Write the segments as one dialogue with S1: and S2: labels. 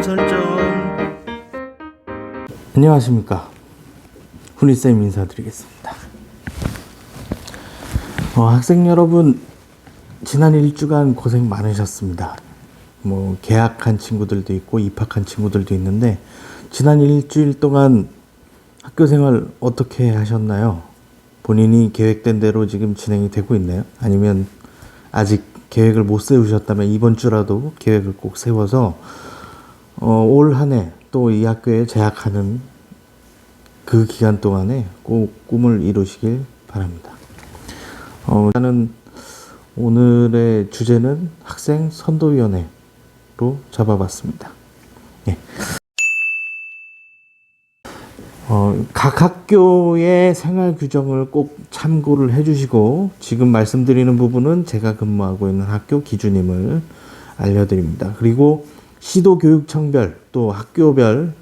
S1: 알람 설정.
S2: 안녕하십니까, 훈이쌤 인사드리겠습니다. 학생 여러분, 지난 일주간 고생 많으셨습니다. 개학한 친구들도 있고 입학한 친구들도 있는데, 지난 일주일 동안 학교 생활 어떻게 하셨나요? 본인이 계획된 대로 지금 진행이 되고 있나요? 아니면 아직 계획을 못 세우셨다면 이번 주라도 계획을 꼭 세워서 올 한 해 또 이 학교에 재학하는 그 기간 동안에 꼭 꿈을 이루시길 바랍니다. 저는 오늘의 주제는 학생 선도위원회로 잡아봤습니다. 예. 각 학교의 생활 규정을 꼭 참고를 해주시고, 지금 말씀드리는 부분은 제가 근무하고 있는 학교 기준임을 알려드립니다. 그리고 시도교육청별 또 학교별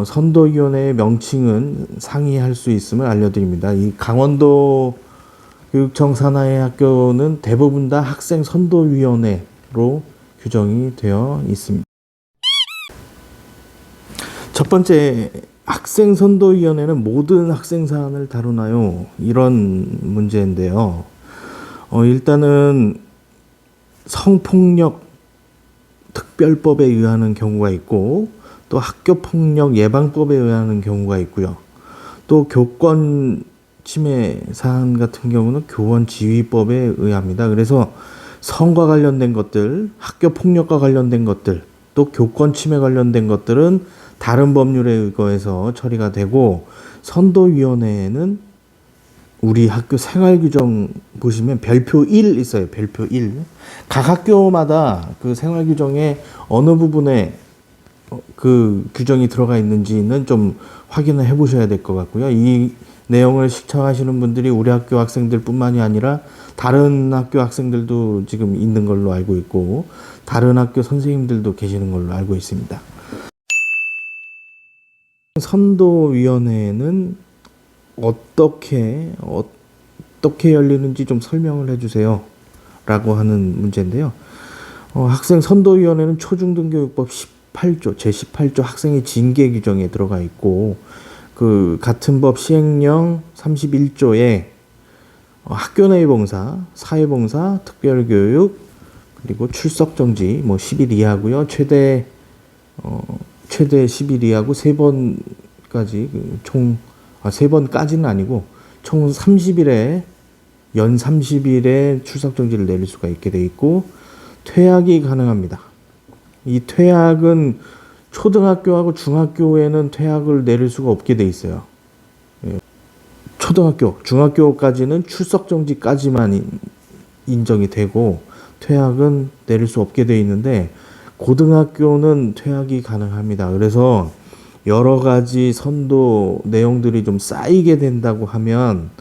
S2: 선도위원회의 명칭은 상이할 수 있음을 알려드립니다. 이 강원도 교육청 산하의 학교는 대부분 다 학생 선도위원회로 규정이 되어 있습니다. 첫 번째, 학생 선도위원회는 모든 학생 사안을 다루나요? 이런 문제인데요. 일단은 성폭력 특별법에 의하는 경우가 있고, 또 학교폭력 예방법에 의하는 경우가 있고요. 또 교권 침해 사안 같은 경우는 교원지휘법에 의합니다. 그래서 성과 관련된 것들, 학교폭력과 관련된 것들, 또 교권 침해 관련된 것들은 다른 법률에 의거해서 처리가 되고, 선도위원회에는 우리 학교 생활규정 보시면 별표 1 있어요. 별표 1. 각 학교마다 그 생활규정에 어느 부분에 그 규정이 들어가 있는지는 좀 확인을 해 보셔야 될 것 같고요. 이 내용을 시청하시는 분들이 우리 학교 학생들 뿐만이 아니라 다른 학교 학생들도 지금 있는 걸로 알고 있고, 다른 학교 선생님들도 계시는 걸로 알고 있습니다. 선도위원회는 어떻게 열리는지 좀 설명을 해주세요 라고 하는 문제인데요. 학생 선도위원회는 초중등교육법 18조, 제18조 학생의 징계 규정에 들어가 있고, 그 같은 법 시행령 31조에 학교 내 봉사, 사회봉사, 특별교육, 그리고 출석정지 10일 이하고요. 최대 10일 이하고 3번까지 총 3번까지는 아니고 총 30일에 연 30일에 출석정지를 내릴 수가 있게 돼 있고, 퇴학이 가능합니다. 이 퇴학은 초등학교하고 중학교에는 퇴학을 내릴 수가 없게 돼 있어요. 초등학교, 중학교까지는 출석정지까지만 인정이 되고 퇴학은 내릴 수 없게 돼 있는데, 고등학교는 퇴학이 가능합니다. 그래서 여러 가지 선도 내용들이 좀 쌓이게 된다고 하면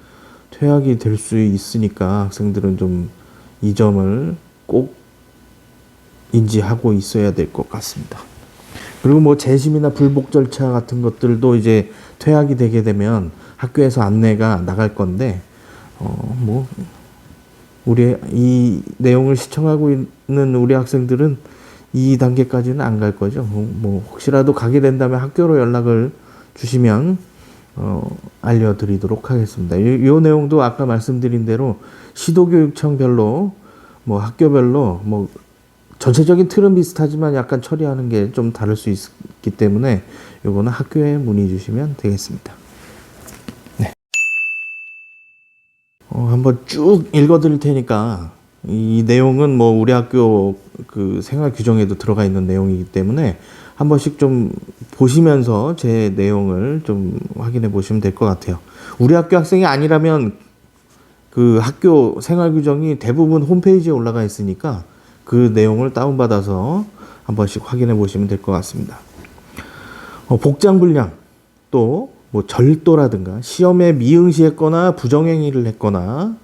S2: 퇴학이 될 수 있으니까 학생들은 좀 이 점을 꼭 인지하고 있어야 될 것 같습니다. 그리고 재심이나 불복 절차 같은 것들도 이제 퇴학이 되게 되면 학교에서 안내가 나갈 건데, 우리 이 내용을 시청하고 있는 우리 학생들은 이 단계까지는 안 갈 거죠. 혹시라도 가게 된다면 학교로 연락을 주시면 알려드리도록 하겠습니다. 이 내용도 아까 말씀드린 대로 시도교육청별로 학교별로 전체적인 틀은 비슷하지만 약간 처리하는 게 좀 다를 수 있기 때문에 요거는 학교에 문의 주시면 되겠습니다. 네. 한번 쭉 읽어드릴 테니까, 이 내용은 우리 학교 그 생활 규정에도 들어가 있는 내용이기 때문에 한 번씩 좀 보시면서 제 내용을 좀 확인해 보시면 될 것 같아요. 우리 학교 학생이 아니라면 그 학교 생활 규정이 대부분 홈페이지에 올라가 있으니까 그 내용을 다운받아서 한 번씩 확인해 보시면 될 것 같습니다. 복장불량, 또 절도라든가 시험에 미응시했거나 부정행위를 했거나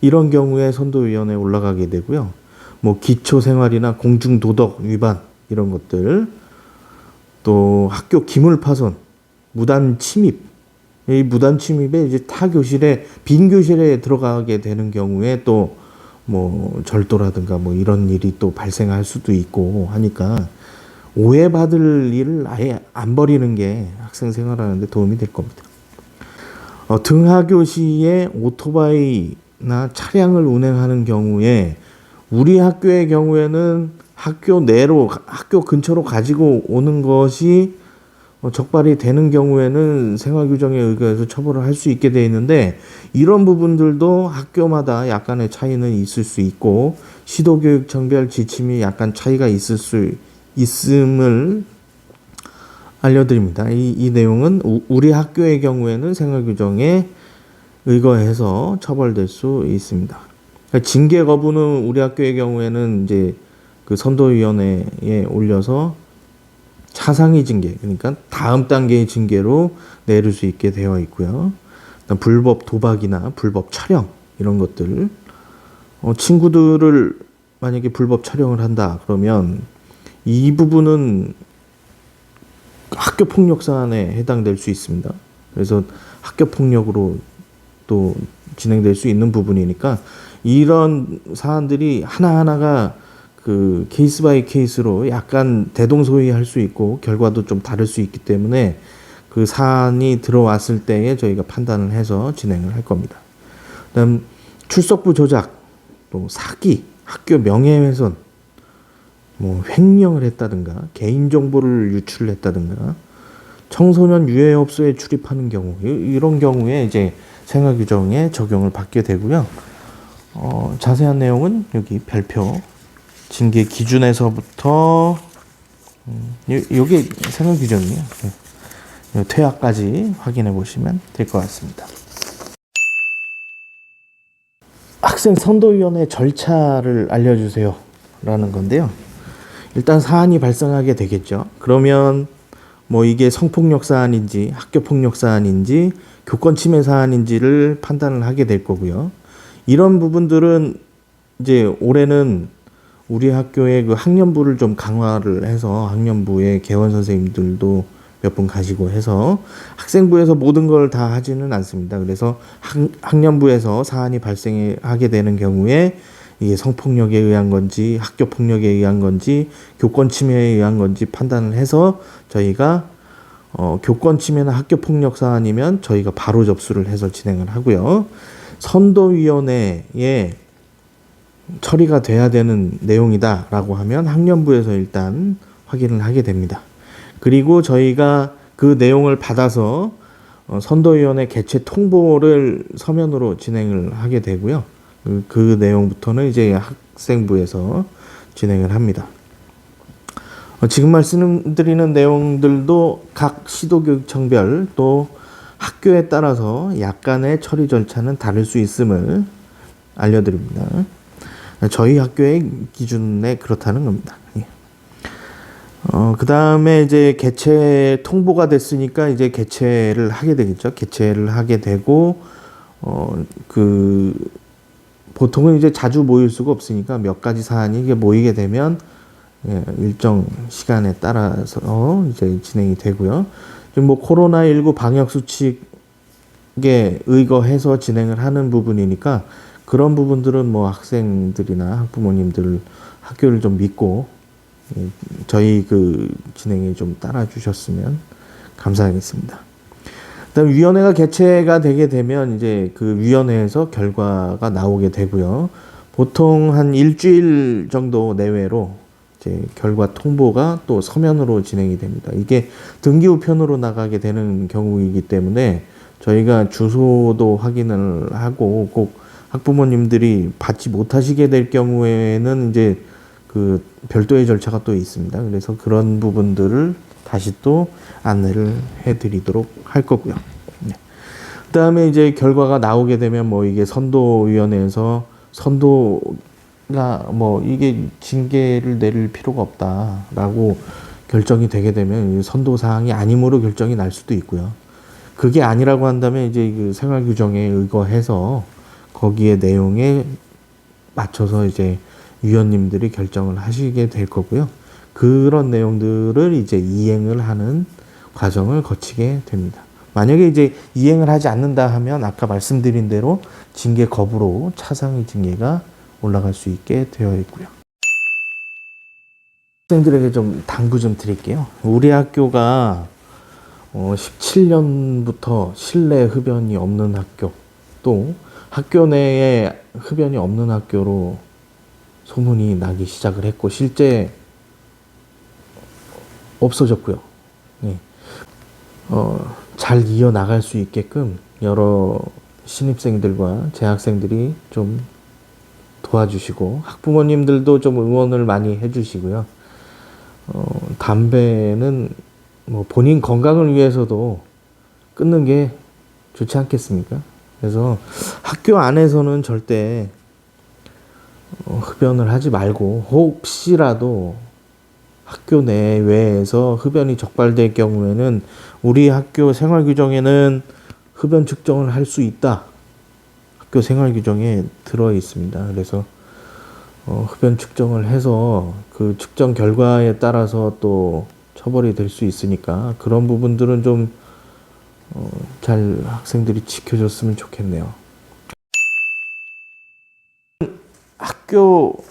S2: 이런 경우에 선도위원회에 올라가게 되고요. 기초생활이나 공중도덕 위반 이런 것들, 또 학교 기물파손, 무단침입, 이 무단침입에 이제 타 교실에 빈 교실에 들어가게 되는 경우에 또 절도라든가 이런 일이 또 발생할 수도 있고 하니까 오해받을 일을 아예 안 벌이는 게 학생 생활하는데 도움이 될 겁니다. 등하교 시에 오토바이나 차량을 운행하는 경우에 우리 학교의 경우에는 학교 내로 학교 근처로 가지고 오는 것이 적발이 되는 경우에는 생활규정에 의거해서 처벌을 할 수 있게 되어 있는데, 이런 부분들도 학교마다 약간의 차이는 있을 수 있고 시도교육청별 지침이 약간 차이가 있을 수 있음을 알려드립니다. 이 내용은 우리 학교의 경우에는 생활규정에 의거해서 처벌될 수 있습니다. 그러니까 징계 거부는 우리 학교의 경우에는 이제 그 선도위원회에 올려서 차상위 징계, 그러니까 다음 단계의 징계로 내릴 수 있게 되어 있고요. 불법 도박이나 불법 촬영 이런 것들, 친구들을 만약에 불법 촬영을 한다 그러면 이 부분은 학교 폭력 사안에 해당될 수 있습니다. 그래서 학교 폭력으로 또 진행될 수 있는 부분이니까 이런 사안들이 하나하나가 그 케이스 바이 케이스로 약간 대동소이할 수 있고 결과도 좀 다를 수 있기 때문에 그 사안이 들어왔을 때에 저희가 판단을 해서 진행을 할 겁니다. 그다음 출석부 조작, 또 사기, 학교 명예훼손, 뭐 횡령을 했다든가 개인정보를 유출을 했다든가 청소년 유해업소에 출입하는 경우, 이런 경우에 이제 생활규정에 적용을 받게 되고요. 자세한 내용은 여기 별표 징계 기준에서부터 요게 생활규정이에요. 퇴학까지 확인해 보시면 될 것 같습니다. 학생 선도위원회 절차를 알려주세요 라는 건데요. 일단 사안이 발생하게 되겠죠. 그러면 뭐 이게 성폭력 사안인지 학교 폭력 사안인지 교권 침해 사안인지를 판단을 하게 될 거고요. 이런 부분들은 이제 올해는 우리 학교의 그 학년부를 좀 강화를 해서 학년부의 개원 선생님들도 몇 분 가지고 해서 학생부에서 모든 걸 다 하지는 않습니다. 그래서 학년부에서 사안이 발생하게 되는 경우에 이게 성폭력에 의한 건지 학교 폭력에 의한 건지 교권 침해에 의한 건지 판단을 해서 저희가 교권 침해나 학교 폭력 사안이면 저희가 바로 접수를 해서 진행을 하고요. 선도위원회에 처리가 돼야 되는 내용이다라고 하면 학년부에서 일단 확인을 하게 됩니다. 그리고 저희가 그 내용을 받아서 선도위원회 개최 통보를 서면으로 진행을 하게 되고요. 그 내용부터는 이제 학생부에서 진행을 합니다. 지금 말씀드리는 내용들도 각 시도교육청별 또 학교에 따라서 약간의 처리 절차는 다를 수 있음을 알려드립니다. 저희 학교의 기준에 그렇다는 겁니다. 그 다음에 이제 개최 통보가 됐으니까 이제 개최를 하게 되겠죠. 개최를 하게 되고, 보통은 이제 자주 모일 수가 없으니까 몇 가지 사안이 이게 모이게 되면 일정 시간에 따라서 이제 진행이 되고요. 지금 뭐 코로나19 방역 수칙에 의거해서 진행을 하는 부분이니까 그런 부분들은 뭐 학생들이나 학부모님들 학교를 좀 믿고 저희 그 진행에 좀 따라 주셨으면 감사하겠습니다. 그다음 위원회가 개최가 되게 되면 이제 그 위원회에서 결과가 나오게 되고요. 보통 한 일주일 정도 내외로 이제 결과 통보가 또 서면으로 진행이 됩니다. 이게 등기 우편으로 나가게 되는 경우이기 때문에 저희가 주소도 확인을 하고 꼭 학부모님들이 받지 못하시게 될 경우에는 이제 그 별도의 절차가 또 있습니다. 그래서 그런 부분들을 다시 또 안내를 해드리도록 할 거고요. 네. 그다음에 이제 결과가 나오게 되면 뭐 이게 선도위원회에서 선도가 뭐 이게 징계를 내릴 필요가 없다라고 결정이 되게 되면 선도 사항이 아니므로 결정이 날 수도 있고요. 그게 아니라고 한다면 이제 그 생활규정에 의거해서 거기에 내용에 맞춰서 이제 위원님들이 결정을 하시게 될 거고요. 그런 내용들을 이제 이행을 하는 과정을 거치게 됩니다. 만약에 이제 이행을 하지 않는다 하면 아까 말씀드린 대로 징계 거부로 차상위 징계가 올라갈 수 있게 되어 있고요. 학생들에게 좀 당부 좀 드릴게요. 우리 학교가 17년부터 실내 흡연이 없는 학교, 또 학교 내에 흡연이 없는 학교로 소문이 나기 시작을 했고, 실제 없어졌고요. 네. 잘 이어나갈 수 있게끔 여러 신입생들과 재학생들이 좀 도와주시고, 학부모님들도 좀 응원을 많이 해주시고요. 담배는 뭐 본인 건강을 위해서도 끊는 게 좋지 않겠습니까? 그래서 학교 안에서는 절대 흡연을 하지 말고, 혹시라도 학교 내외에서 흡연이 적발될 경우에는 우리 학교 생활 규정에는 흡연 측정을 할 수 있다. 학교 생활 규정에 들어 있습니다. 그래서 흡연 측정을 해서 그 측정 결과에 따라서 또 처벌이 될 수 있으니까 그런 부분들은 좀 잘 학생들이 지켜줬으면 좋겠네요. 학교에서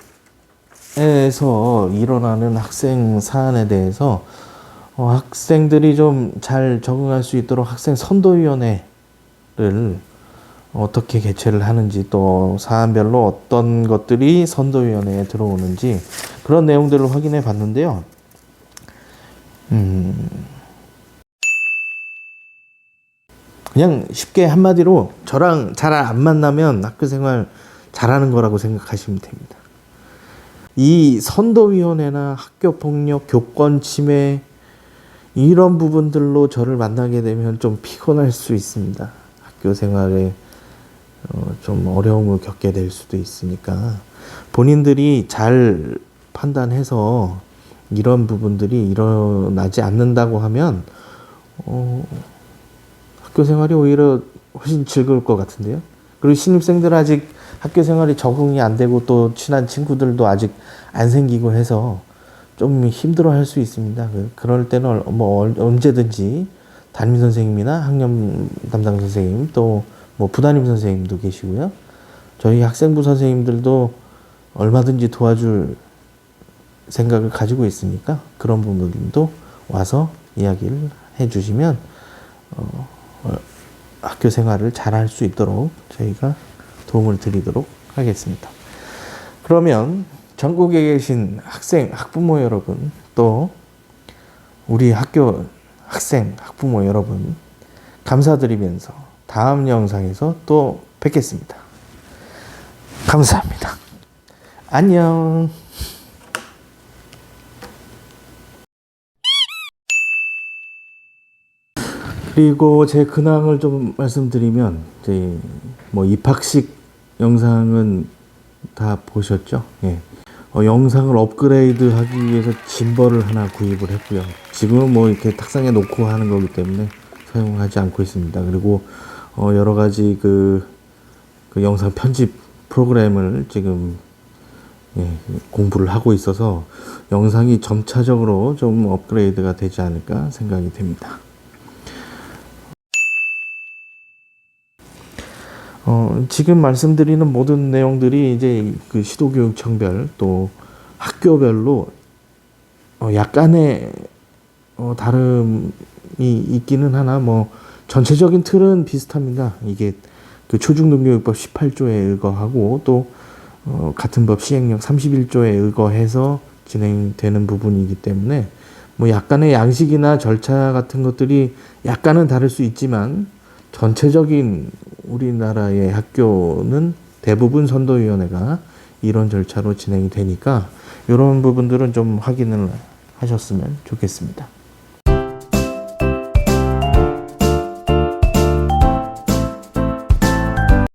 S2: 일어나는 학생 사안에 대해서 학생들이 좀 잘 적응할 수 있도록 학생 선도위원회를 어떻게 개최를 하는지, 또 사안별로 어떤 것들이 선도위원회에 들어오는지 그런 내용들을 확인해 봤는데요. 그냥 쉽게 한마디로 저랑 잘 안 만나면 학교 생활 잘하는 거라고 생각하시면 됩니다. 이 선도위원회나 학교폭력, 교권침해 이런 부분들로 저를 만나게 되면 좀 피곤할 수 있습니다. 학교 생활에 좀 어려움을 겪게 될 수도 있으니까 본인들이 잘 판단해서 이런 부분들이 일어나지 않는다고 하면 학교 생활이 오히려 훨씬 즐거울 것 같은데요. 그리고 신입생들 아직 학교 생활이 적응이 안 되고 또 친한 친구들도 아직 안 생기고 해서 좀 힘들어 할 수 있습니다. 그럴 때는 뭐 언제든지 담임 선생님이나 학년 담당 선생님, 또 뭐 부담임 선생님도 계시고요. 저희 학생부 선생님들도 얼마든지 도와줄 생각을 가지고 있으니까 그런 부분도 와서 이야기를 해주시면 학교 생활을 잘 할 수 있도록 저희가 도움을 드리도록 하겠습니다. 그러면 전국에 계신 학생, 학부모 여러분, 또 우리 학교 학생, 학부모 여러분 감사드리면서 다음 영상에서 또 뵙겠습니다. 감사합니다. 안녕. 그리고 제 근황을 좀 말씀드리면, 이제 뭐 입학식 영상은 다 보셨죠? 예. 영상을 업그레이드하기 위해서 짐벌을 하나 구입을 했고요. 지금은 뭐 이렇게 탁상에 놓고 하는 거기 때문에 사용하지 않고 있습니다. 그리고 여러 가지 그 영상 편집 프로그램을 지금 공부를 하고 있어서 영상이 점차적으로 좀 업그레이드가 되지 않을까 생각이 됩니다. 지금 말씀드리는 모든 내용들이 이제 그 시도교육청별 또 학교별로 약간의 다름이 있기는 하나 뭐 전체적인 틀은 비슷합니다. 이게 그 초중등교육법 18조에 의거하고 또 같은 법 시행령 31조에 의거해서 진행되는 부분이기 때문에 뭐 약간의 양식이나 절차 같은 것들이 약간은 다를 수 있지만 전체적인 우리나라의 학교는 대부분 선도위원회가 이런 절차로 진행이 되니까 이런 부분들은 좀 확인을 하셨으면 좋겠습니다.